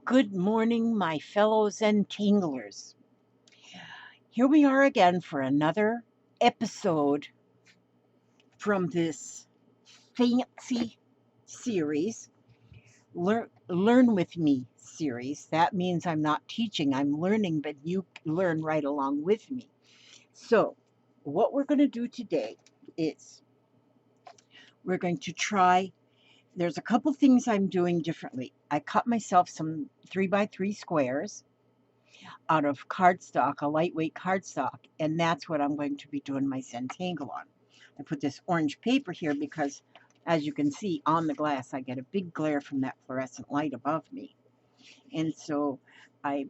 Good morning, my fellow Zentanglers. Here we are again for another episode from this fancy series, Learn with Me series. That means I'm not teaching, I'm learning, but you learn right along with me. So, what we're going to do today is we're going to try. There's a couple things I'm doing differently. I cut myself some 3x3 squares out of cardstock, a lightweight cardstock, and that's what I'm going to be doing my Zentagle on. I put this orange paper here because, as you can see on the glass, I get a big glare from that fluorescent light above me. And so I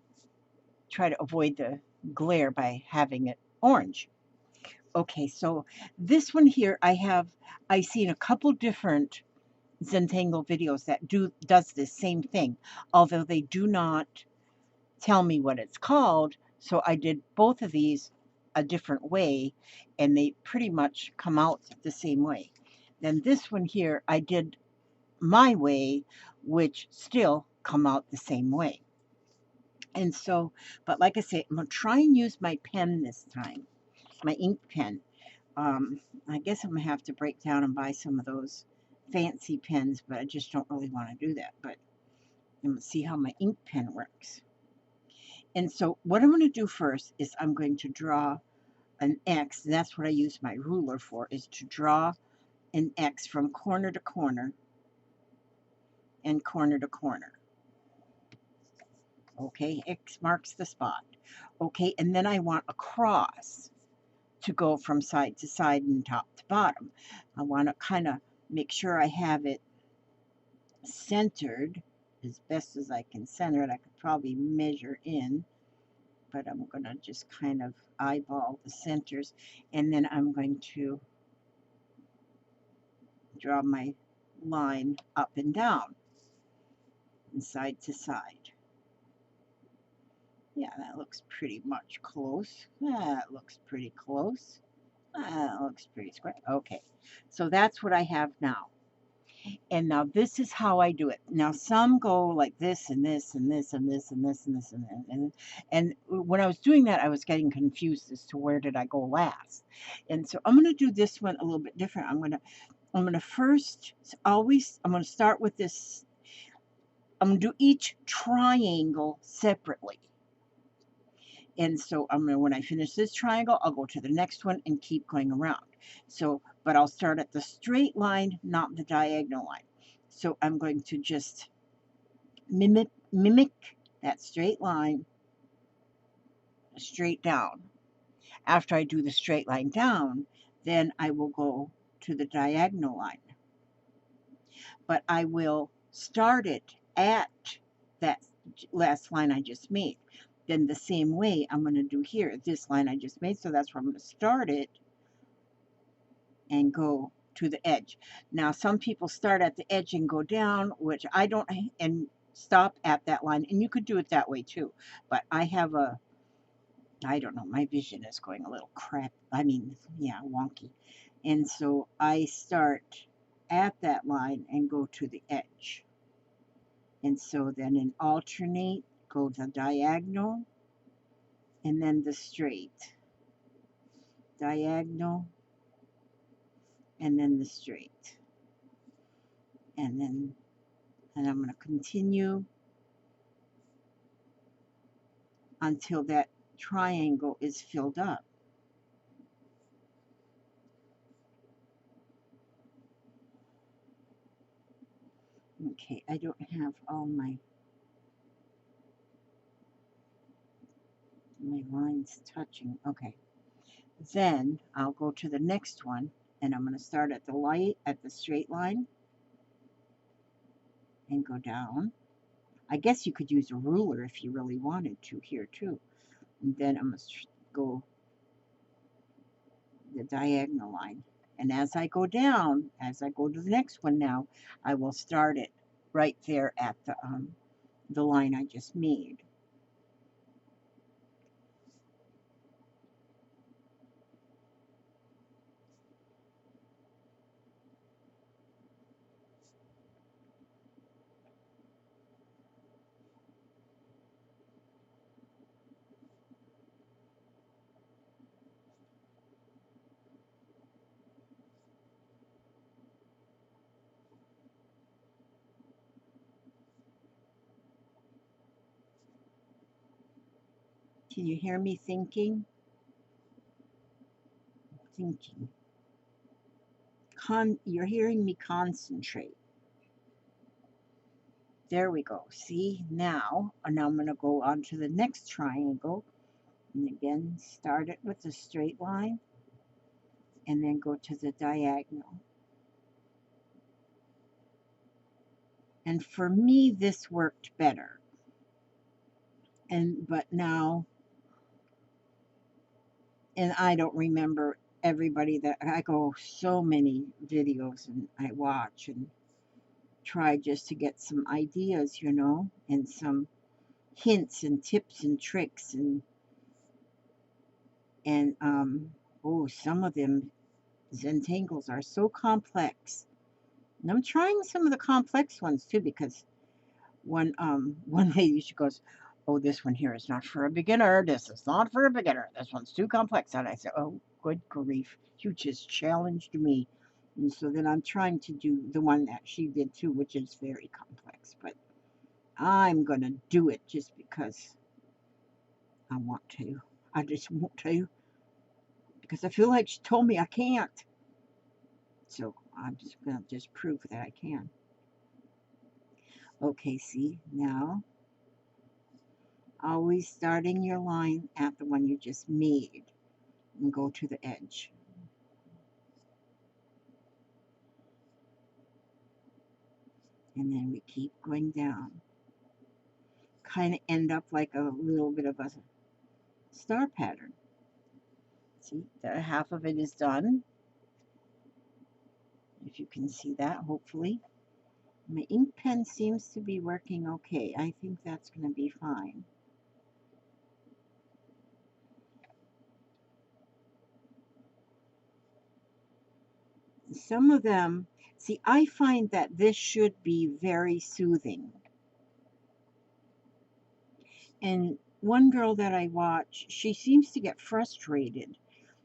try to avoid the glare by having it orange. Okay, so this one here, I've seen a couple different Zentangle videos that does this same thing, although they do not tell me what it's called. So I did both of these a different way, and they pretty much come out the same way. Then this one here, I did my way, which still come out the same way. And so, but like I say, I'm going to try and use my pen this time, my ink pen. I guess I'm going to have to break down and buy some of those fancy pens, but I just don't really want to do that. But I'm going to see how my ink pen works. And so what I'm going to do first is I'm going to draw an X. And that's what I use my ruler for, is to draw an X from corner to corner and corner to corner. Okay, X marks the spot. Okay, and then I want a cross to go from side to side and top to bottom. I want to kind of make sure I have it centered as best as I can center it. I could probably measure in, but I'm going to just kind of eyeball the centers, and then I'm going to draw my line up and down and side to side. Yeah, that looks pretty much close. That looks pretty close. That looks pretty square. Okay, so that's what I have now. And now this is how I do it. Now some go like this and this and this and this and this and this and when I was doing that, I was getting confused as to where did I go last. And so I'm going to do this one a little bit different. I'm going to first always I'm going to start with this. I'm going to do each triangle separately. And so I'm going to, when I finish this triangle, I'll go to the next one and keep going around. So, but I'll start at the straight line, not the diagonal line. So I'm going to just mimic that straight line straight down. After I do the straight line down, then I will go to the diagonal line. But I will start it at that last line I just made. Then the same way I'm going to do here, this line I just made. So that's where I'm going to start it and go to the edge. Now, some people start at the edge and go down, which I don't, and stop at that line. And you could do it that way too. But I have I don't know, my vision is going a little crap. I mean, yeah, wonky. And so I start at that line and go to the edge. And so then in alternate, go the diagonal and then the straight. Diagonal and then the straight. And I'm going to continue until that triangle is filled up. Okay, I don't have all my lines touching. Okay. Then I'll go to the next one and I'm going to start at the straight line and go down. I guess you could use a ruler if you really wanted to here too. And then I'm going to go the diagonal line. And as I go down, as I go to the next one now, I will start it right there at the line I just made. Can you hear me thinking? Thinking. You're hearing me concentrate. There we go. See, now I'm going to go on to the next triangle. And again, start it with a straight line and then go to the diagonal. And for me, this worked better. But now, and I don't remember everybody that I go so many videos and I watch and try just to get some ideas, and some hints and tips and tricks and oh, some of them Zentangles are so complex. And I'm trying some of the complex ones too because one lady, she goes, "Oh, this one here is not for a beginner. This is not for a beginner. This one's too complex." And I said, "Oh, good grief. You just challenged me." And so then I'm trying to do the one that she did too, which is very complex. But I'm going to do it just because I want to. I just want to because I feel like she told me I can't. So I'm just going to just prove that I can. Okay, see, now always starting your line at the one you just made and go to the edge. And then we keep going down. Kind of end up like a little bit of a star pattern. See, the half of it is done. If you can see that, hopefully. My ink pen seems to be working okay. I think that's going to be fine. Some of them, see, I find that this should be very soothing. And one girl that I watch, she seems to get frustrated.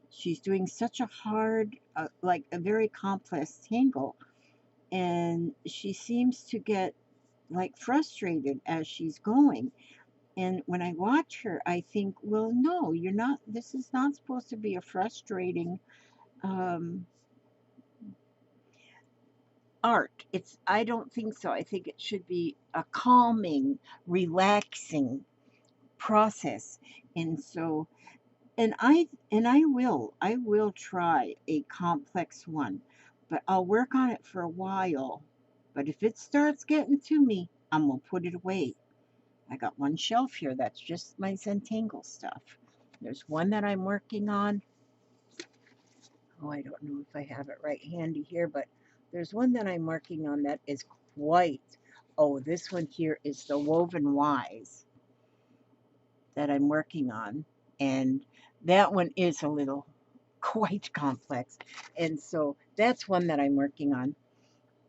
She's doing such a hard, like a very complex tangle, and she seems to get like frustrated as she's going. And when I watch her, I think, well, no, you're not, this is not supposed to be a frustrating um, art. I don't think so. I think it should be a calming, relaxing process. And so, and I will try a complex one, but I'll work on it for a while. But if it starts getting to me, I'm gonna put it away. I got one shelf here that's just my Zentangle stuff. There's one that I'm working on. Oh, I don't know if I have it right handy here, but there's one that I'm working on that is quite. Oh, this one here is the Woven Wise that I'm working on. And that one is a little quite complex. And so that's one that I'm working on.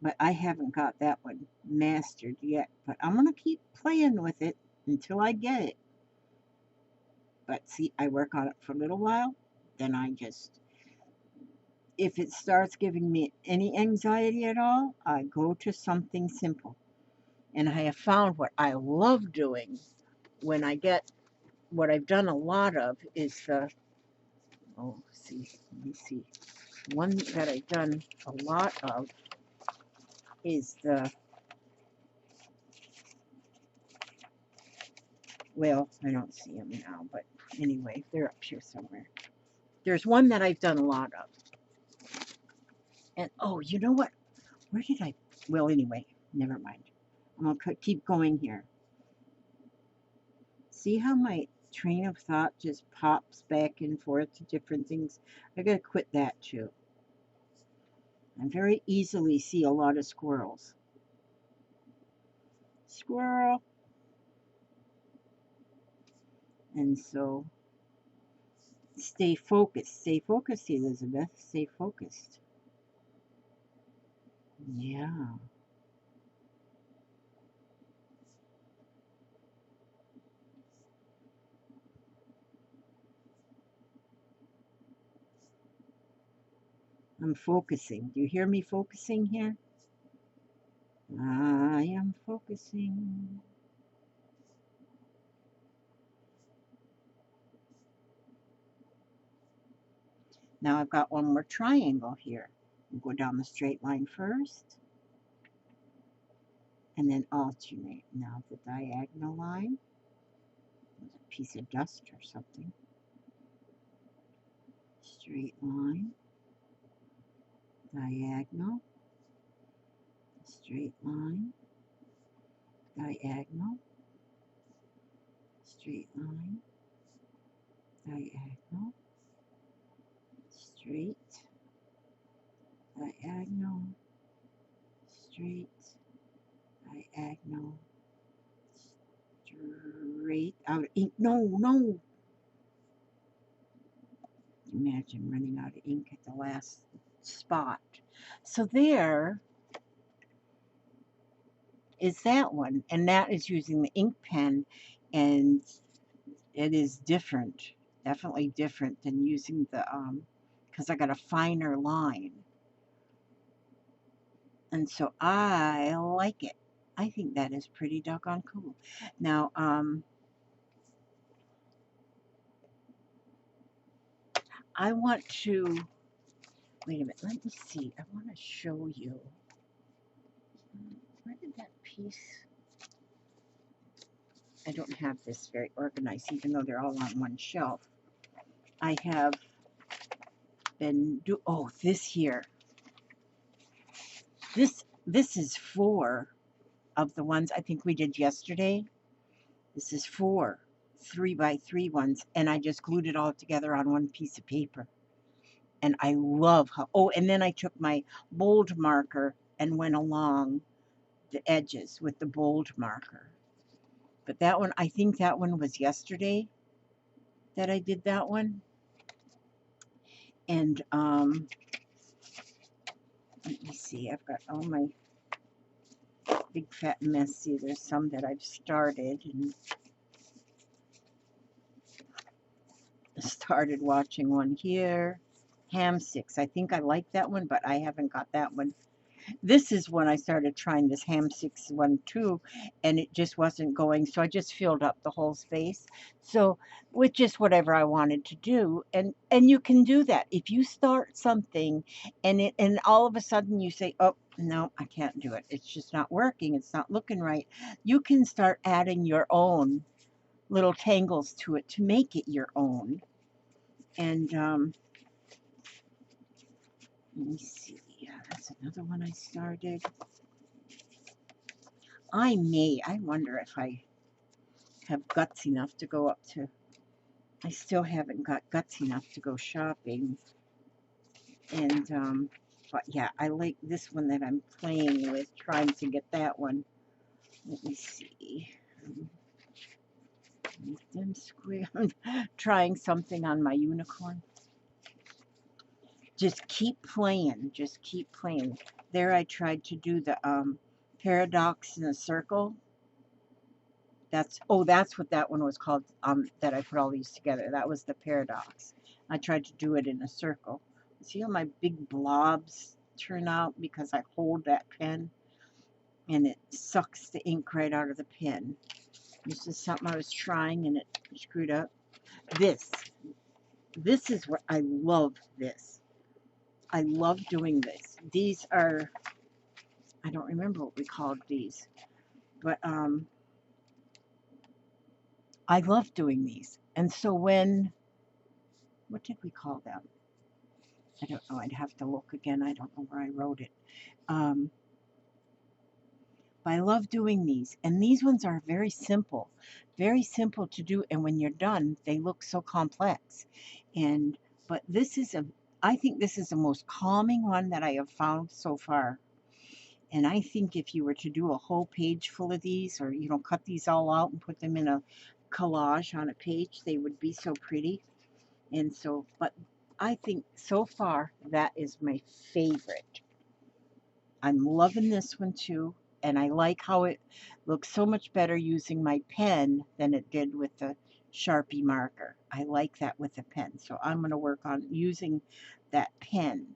But I haven't got that one mastered yet. But I'm going to keep playing with it until I get it. But see, I work on it for a little while. Then I just, if it starts giving me any anxiety at all, I go to something simple. And I have found what I love doing when I get what I've done a lot of is the, oh, see, let me see. One that I've done a lot of is the, well, I don't see them now, but anyway, they're up here somewhere. There's one that I've done a lot of. And oh, you know what? Where did I? Well, anyway, never mind. I'm going to keep going here. See how my train of thought just pops back and forth to different things? I got to quit that too. I very easily see a lot of squirrels. Squirrel. And so stay focused. Stay focused, Elizabeth. Stay focused. Yeah. I'm focusing. Do you hear me focusing here? I am focusing. Now I've got one more triangle here. We'll go down the straight line first, and then alternate. Now the diagonal line. There's a piece of dust or something. Straight line, diagonal, straight line, diagonal, straight line, diagonal, straight, diagonal, straight, diagonal, straight, out of ink. No. Imagine running out of ink at the last spot. So there is that one, and that is using the ink pen, and it is different, definitely different than using the, because I got a finer line. And so I like it. I think that is pretty doggone cool. Now, I want to, wait a minute, let me see. I want to show you. Where did that piece? I don't have this very organized, even though they're all on one shelf. I have been oh, this here. This is 4 of the ones I think we did yesterday. This is 4 3x3 ones, and I just glued it all together on one piece of paper. And I love how, oh, and then I took my bold marker and went along the edges with the bold marker. But that one, I think that one was yesterday that I did that one. And let me see, I've got all my big fat mess. See, there's some that I've started and started watching one here. Ham 6. I think I like that one, but I haven't got that one. This is when I started trying this ham 6 one too, and it just wasn't going, so I just filled up the whole space. So with just whatever I wanted to do, and you can do that if you start something, and all of a sudden you say, oh no, I can't do it. It's just not working. It's not looking right. You can start adding your own little tangles to it to make it your own. And let me see. Yeah, that's another one I started. I wonder if I have guts enough to go up to, I still haven't got guts enough to go shopping. And, but yeah, I like this one that I'm playing with, trying to get that one. Let me see. Make them square. I'm trying something on my unicorn. Just keep playing. Just keep playing. There I tried to do the paradox in a circle. That's what that one was called, that I put all these together. That was the paradox. I tried to do it in a circle. See how my big blobs turn out because I hold that pen and it sucks the ink right out of the pen. This is something I was trying and it screwed up. This is what I love this. I love doing this. These are, I don't remember what we called these, but I love doing these. And so when, what did we call them? I don't know. I'd have to look again. I don't know where I wrote it. But I love doing these. And these ones are very simple to do. And when you're done, they look so complex. But this is I think this is the most calming one that I have found so far. And I think if you were to do a whole page full of these, or, cut these all out and put them in a collage on a page, they would be so pretty. And so, but I think so far that is my favorite. I'm loving this one too, and I like how it looks so much better using my pen than it did with the Sharpie marker. I like that with the pen, so I'm going to work on using that pen.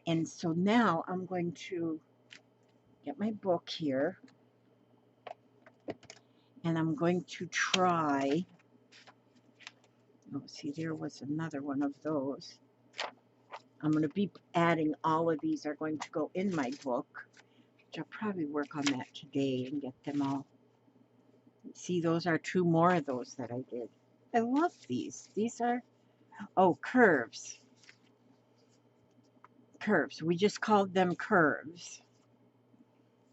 And so now I'm going to get my book here, and I'm going to try, oh, see, there was another one of those. I'm going to be adding all of these are going to go in my book, which I'll probably work on that today and get them all. See, those are 2 more of those that I did. I love these. These are, oh, curves. Curves. We just called them curves.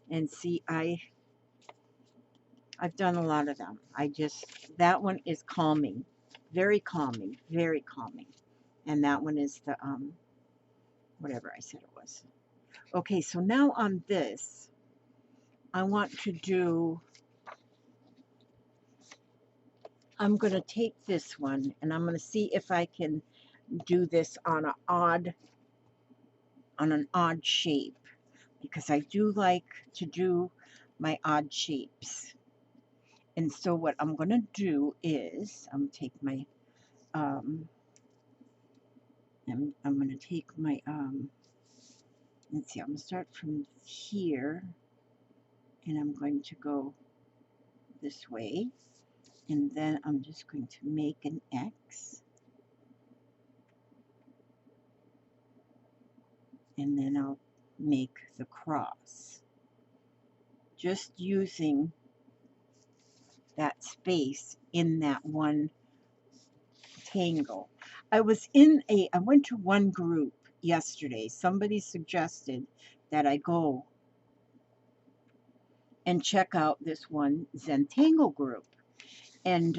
And see, I've done a lot of them. That one is calming. Very calming. Very calming. And that one is the, whatever I said it was. Okay, so now on this, I want to do, I'm going to take this one and I'm going to see if I can do this on an odd shape, because I do like to do my odd shapes. And so what I'm going to do is I'm going to take my I'm going to take my let's see, I'm going to start from here and I'm going to go this way, and then I'm just going to make an X, and then I'll make the cross, just using that space in that one tangle. I went to one group yesterday. Somebody suggested that I go and check out this one Zentagle group. And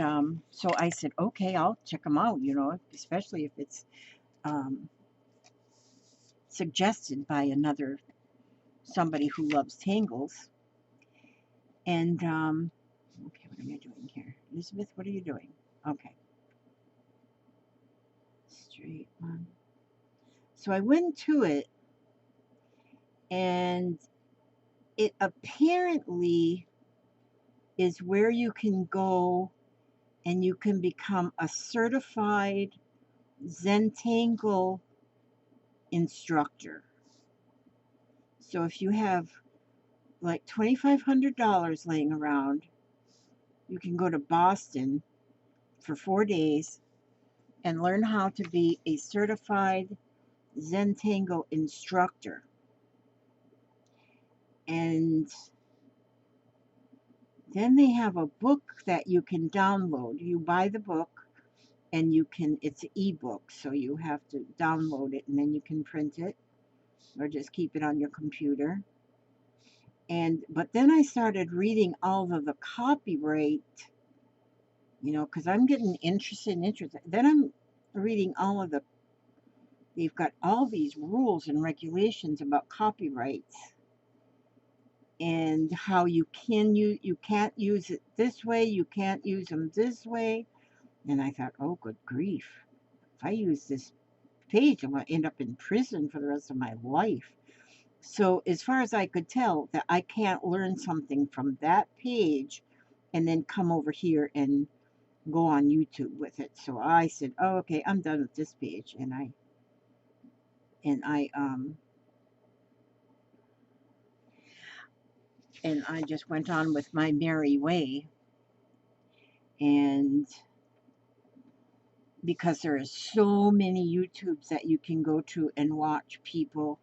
so I said, okay, I'll check them out, especially if it's suggested by somebody who loves tangles. And, okay, what am I doing here? Elizabeth, what are you doing? Okay. Straight one. So I went to it, and it apparently is where you can go and you can become a certified Zentagle instructor. So if you have like $2,500 laying around, you can go to Boston for 4 days and learn how to be a certified Zentagle instructor. And then they have a book that you can download. You buy the book and it's an ebook, so you have to download it and then you can print it or just keep it on your computer. But then I started reading all of the copyright, because I'm getting interested. Then I'm reading they've got all these rules and regulations about copyrights and how you can't use it this way, you can't use them this way. And I thought, oh, good grief. If I use this page, I'm going to end up in prison for the rest of my life. So as far as I could tell, that I can't learn something from that page and then come over here and go on YouTube with it. So I said, oh, okay, I'm done with this page. And I just went on with my merry way. And because there is so many YouTubes that you can go to and watch people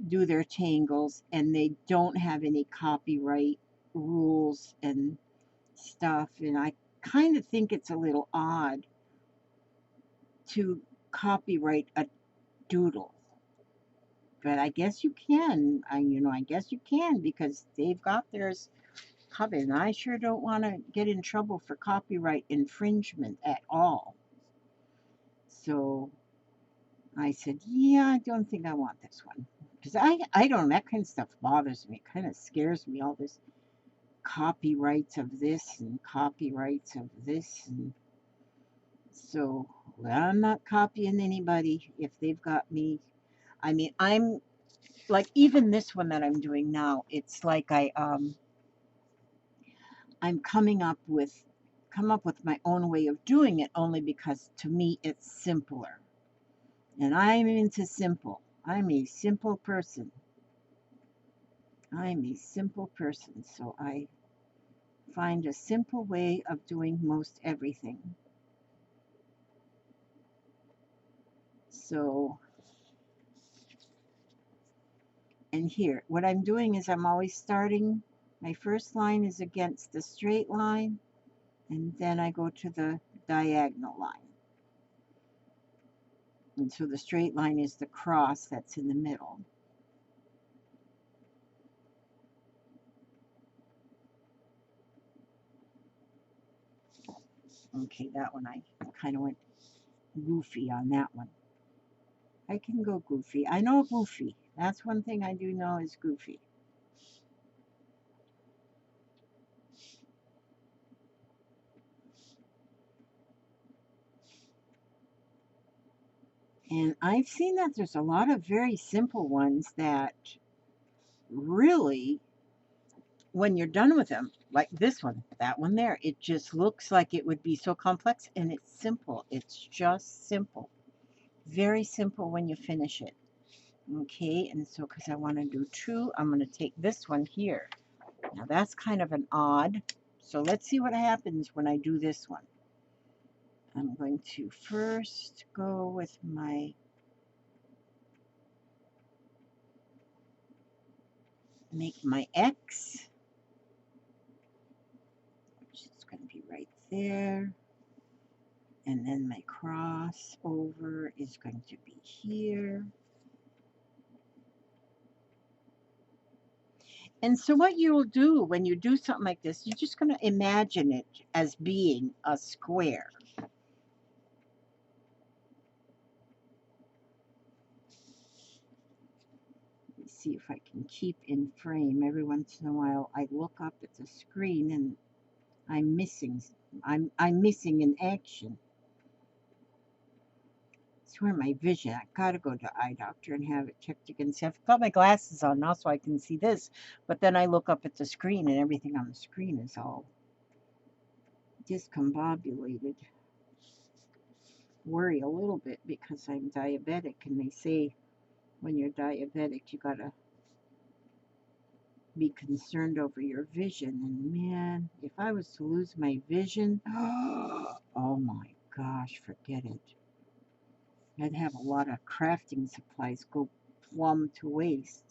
do their tangles, and they don't have any copyright rules and stuff. And I kind of think it's a little odd to copyright a doodle. But I guess you can. I guess you can, because they've got theirs covered. And I sure don't want to get in trouble for copyright infringement at all. So I said, yeah, I don't think I want this one. Because I don't, that kind of stuff bothers me. It kind of scares me, all this copyrights of this and copyrights of this. And so, well, I'm not copying anybody if they've got me. I mean, I'm like, even this one that I'm doing now, it's like I'm come up with my own way of doing it, only because to me it's simpler. And I'm into simple. I'm a simple person. I'm a simple person, so I find a simple way of doing most everything. So, and here, what I'm doing is I'm always starting, my first line is against the straight line, and then I go to the diagonal line. And so the straight line is the cross that's in the middle. Okay, that one I kind of went goofy on that one. I can go goofy. I know goofy. That's one thing I do know is goofy. And I've seen that there's a lot of very simple ones that really, when you're done with them, like this one, that one there, it just looks like it would be so complex, and it's simple. It's just simple. Very simple when you finish it. Okay, and so because I want to do two, I'm going to take this one here. Now that's kind of an odd. So let's see what happens when I do this one. I'm going to first go with my make my X, which is going to be right there. And then my cross over is going to be here. And so what you'll do when you do something like this, you're just going to imagine it as being a square. Let's see if I can keep in frame. Every once in a while I look up at the screen and I'm missing in action. I swear my vision, I gotta go to eye doctor and have it checked again. See, I've got my glasses on now so I can see this, but then I look up at the screen and everything on the screen is all discombobulated. Worry a little bit because I'm diabetic, and they say when you're diabetic you gotta be concerned over your vision. And man, if I was to lose my vision, oh my gosh, forget it. I'd have a lot of crafting supplies go plumb to waste.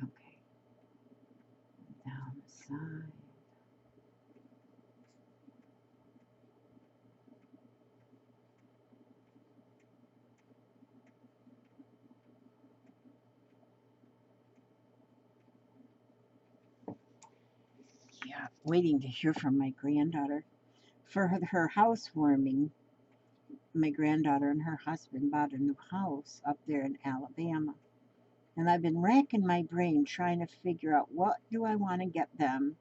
Okay, down the side. Yeah, waiting to hear from my granddaughter. For her housewarming, my granddaughter and her husband bought a new house up there in Alabama. And I've been racking my brain trying to figure out what do I want to get them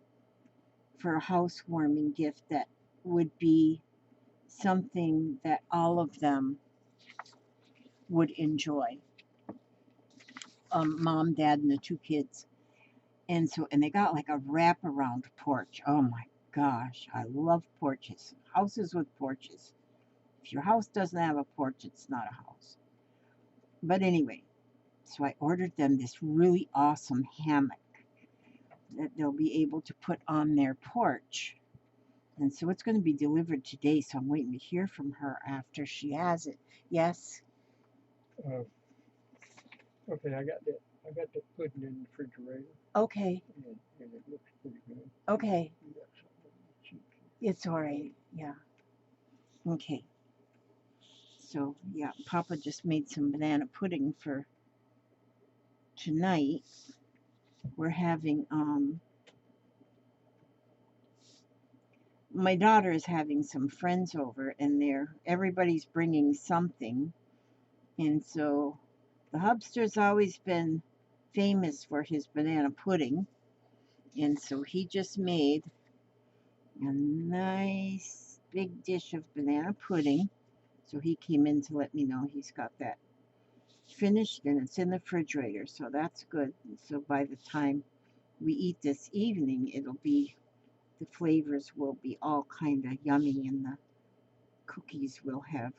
for a housewarming gift that would be something that all of them would enjoy. Mom, dad, and the two kids. And so, and they got like a wraparound porch. Oh my gosh, I love porches. Houses with porches. If your house doesn't have a porch, it's not a house. But anyway, so I ordered them this really awesome hammock that they'll be able to put on their porch. And so it's going to be delivered today, so I'm waiting to hear from her after she has it. Yes? Uh, okay, I got that pudding in the refrigerator, Okay. and it looks pretty good. Okay. You got something cheap. It's all right. Yeah. Okay. So, yeah, Papa just made some banana pudding for tonight. We're having, my daughter is having some friends over, and everybody's bringing something. And so the Hubster's always been famous for his banana pudding. And so he just made a nice big dish of banana pudding. So he came in to let me know he's got that finished and it's in the refrigerator. So that's good. So by the time we eat this evening, the flavors will be all kind of yummy, and the cookies will have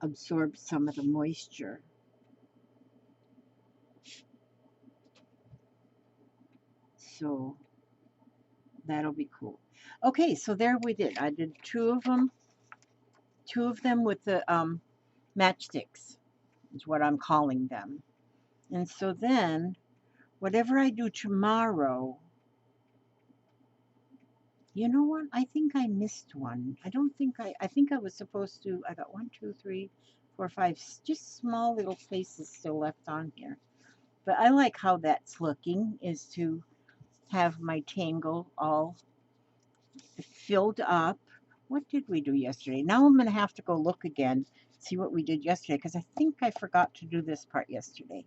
absorbed some of the moisture. So that'll be cool. Okay, so there we did. I did two of them with the matchsticks is what I'm calling them. And so then whatever I do tomorrow, you know what? I think I missed one. I think I was supposed to, I got 1, 2, 3, 4, 5, just small little places still left on here. But I like how that's looking, is to have my tangle all filled up. What did we do yesterday? Now I'm going to have to go look again, see what we did yesterday, because I think I forgot to do this part yesterday.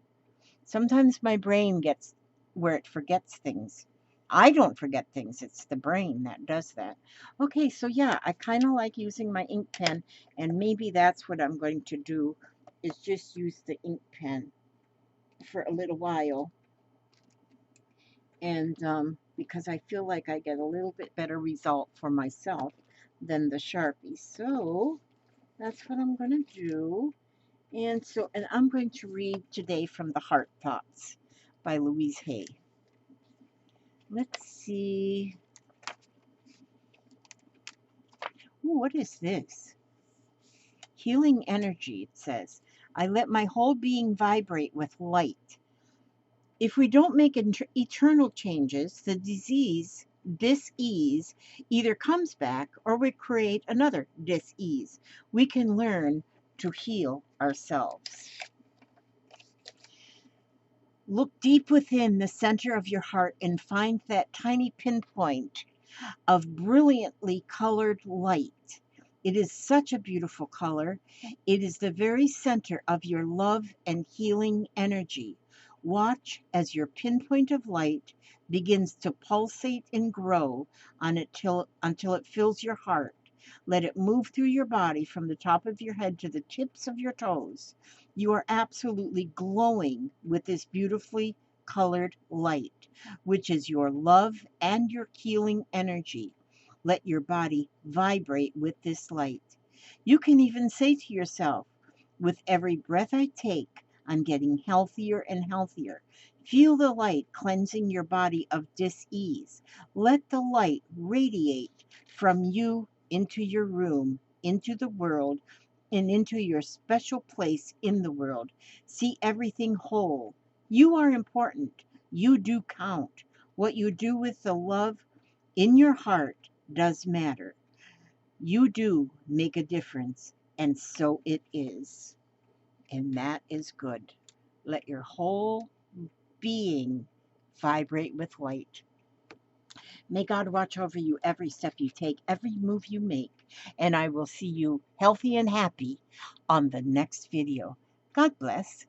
Sometimes my brain gets where it forgets things. I don't forget things. It's the brain that does that. Okay, so yeah, I kind of like using my ink pen, and maybe that's what I'm going to do, is just use the ink pen for a little while. And because I feel like I get a little bit better result for myself than the Sharpie. So that's what I'm going to do. And I'm going to read today from The Heart Thoughts by Louise Hay. Let's see. Ooh, what is this? Healing energy, it says. I let my whole being vibrate with light. If we don't make eternal changes, the dis-ease, either comes back or we create another dis-ease. We can learn to heal ourselves. Look deep within the center of your heart and find that tiny pinpoint of brilliantly colored light. It is such a beautiful color. It is the very center of your love and healing energy. Watch as your pinpoint of light begins to pulsate and grow until it fills your heart. Let it move through your body from the top of your head to the tips of your toes. You are absolutely glowing with this beautifully colored light, which is your love and your healing energy. Let your body vibrate with this light. You can even say to yourself, with every breath I take, I'm getting healthier and healthier. Feel the light cleansing your body of dis-ease. Let the light radiate from you into your room, into the world, and into your special place in the world. See everything whole. You are important. You do count. What you do with the love in your heart does matter. You do make a difference, and so it is. And that is good. Let your whole being vibrate with light. May God watch over you every step you take, every move you make, and I will see you healthy and happy on the next video. God bless.